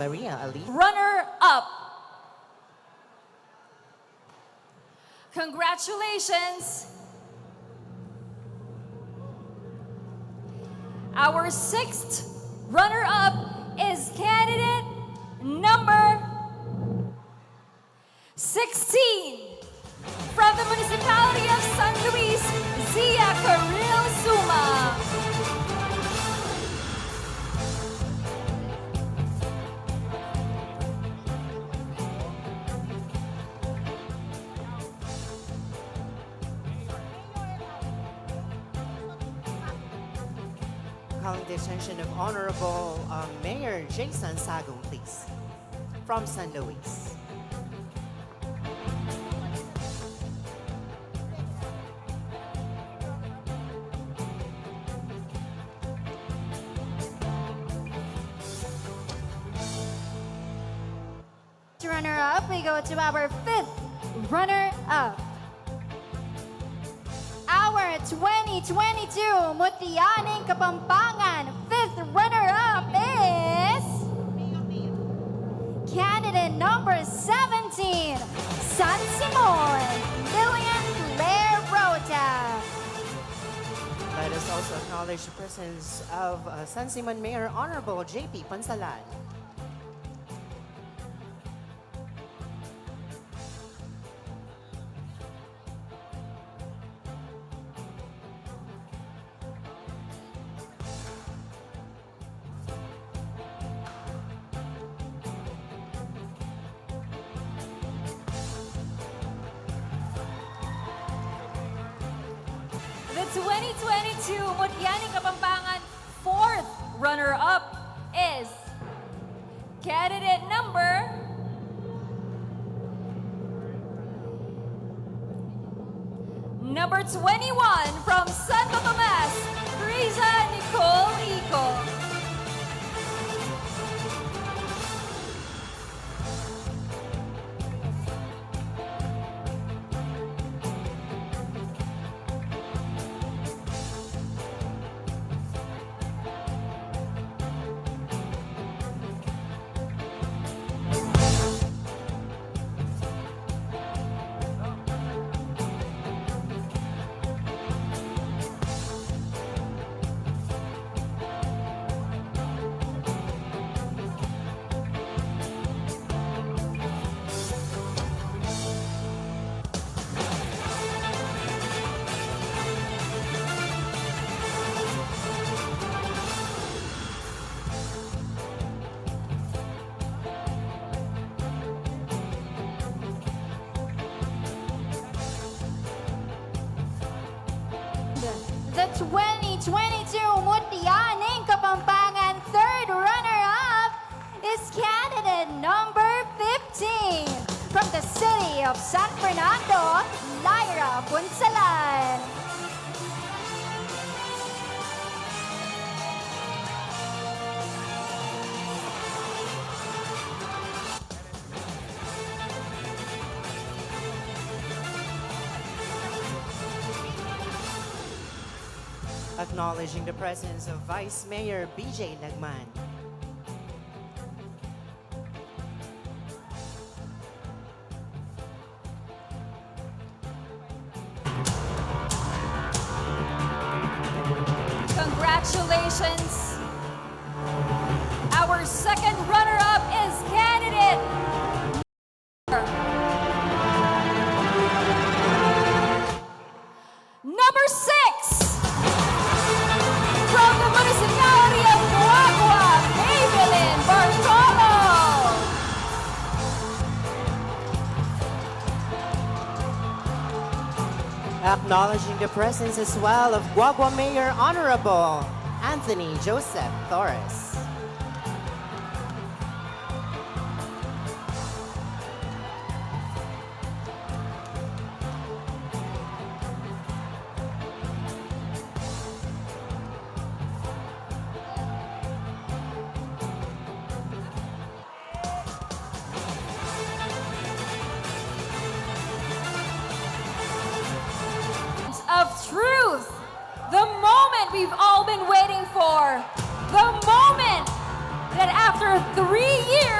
Maria Ali. Runner-up. Congratulations. Our sixth runner-up is candidate number 16 from the municipality of San Luis, Zia Carril Suma. Calling the attention of Honorable Mayor Jason Sagong, please, from San Luis. Runner-up, we go to our fifth runner-up. Our 2022 Mutya, Ning, Kapampangan fifth runner-up is candidate number 17, Sasmuan, Lillian Claire Rota. Let us also acknowledge the presence of San Simon Mayor Honorable J.P. Pansalan. The 2022 Mutya, Ning, Kapampangan fourth runner-up is candidate number 21 from Santo Tomas, Riza Nicole Ico. The 2022 Mutya, Ning, Kapampangan third runner-up is candidate number 15 from the city of San Fernando, Lyra Punsalan. Acknowledging the presence of Vice Mayor B.J. Lagman. Congratulations. Our second runner-up is candidate number 6 from the municipality of Guagua, Balen, Bartolo. Acknowledging the presence as well of Guagua Mayor Honorable Anthony Joseph Torres. Of truth, the moment we've all been waiting for, the moment that after 3 years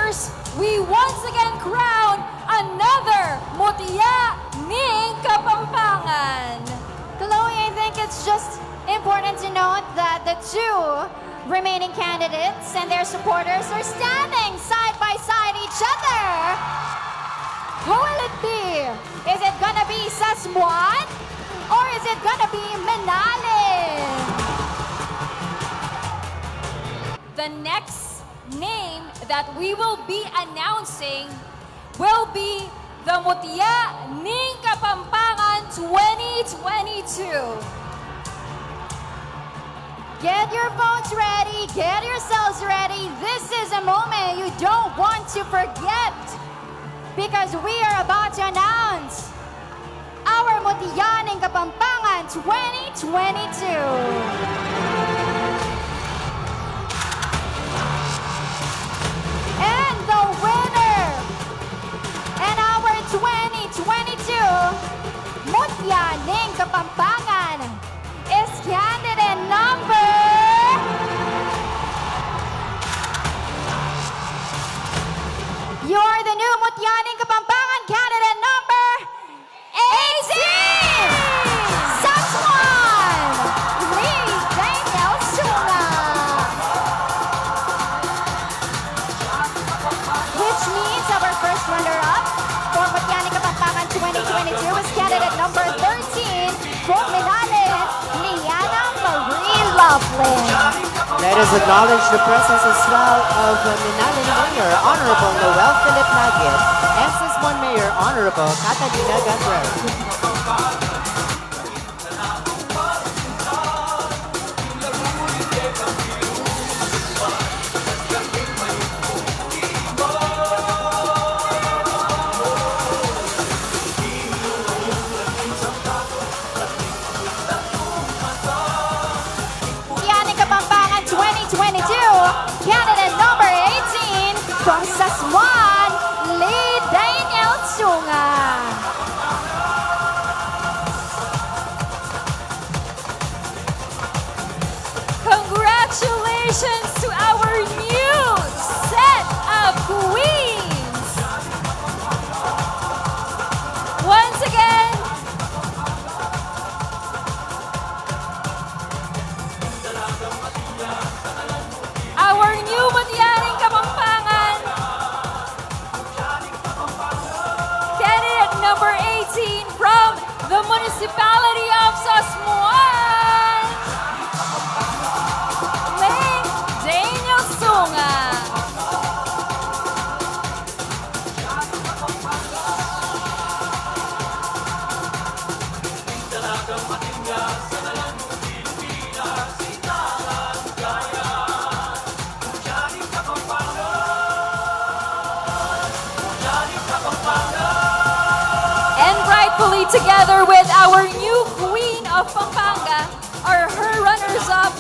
once again crown another Mutya Ning Kapampangan. Chloe, I think it's just important to note that the two remaining candidates and their supporters are standing side by side each other. Who will it be? Is it gonna be Sasmuan or is it gonna be Balen? The next name that we will be announcing will be the Mutya Ning Kapampangan 2022. Get your phones ready, get yourselves ready. This is a moment you don't want to forget because we are about to announce our Mutya Ning Kapampangan 2022. And the winner and our 2022 Mutya Ning Kapampangan is candidate number... You are the new Mutya Ning Kapampangan candidate number 18! Sasmuan! Leigh, Daniella, Sunga! Which means our first runner-up for Mutya Ning Kapampangan 2022 is candidate number 13 from Balen, Let us acknowledge the presence as well of Minalan Mayor Honorable Noel Philip Nagit and Sasmuan Mayor Honorable Catalina Gabriel. Candidate number 18 from Sasmuan, Leigh Daniella Sunga. Congratulations to our new set of queens! Once again, our new Mutya Ning Kapampangan candidate number 18 from the municipality of Sasmuan, Leigh Daniella Sunga. Together with our new Queen of Pampanga are her runners-up,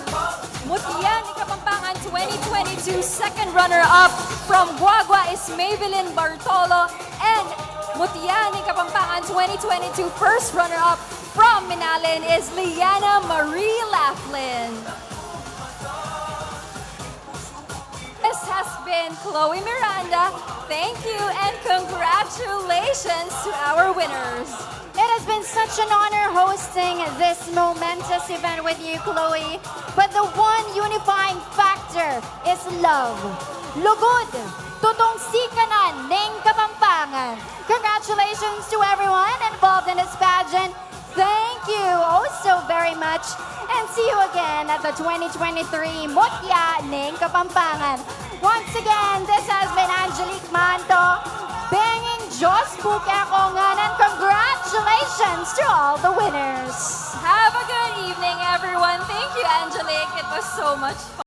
Mutya Ning Kapampangan 2022 second runner-up from Guagua is Maybelline Bartolo, and Mutya Ning Kapampangan 2022 first runner-up from Minalin is Liana Marie Laughlin. This has been Chloe Miranda. Thank you and congratulations to our winners. It has been such an honor hosting this momentous event with you, Chloe. But the one unifying factor is love. Lugod, tutong sikanan, Ning Kapampangan. Congratulations to everyone involved in this pageant. Thank you oh so very much. And see you again at the 2023 Mutya Ning Kapampangan. Once again, this has been Angelique Manto, banging Diyos Bukakongan, and congratulations to all the winners. Have a good evening, everyone. Thank you, Angelique. It was so much fun.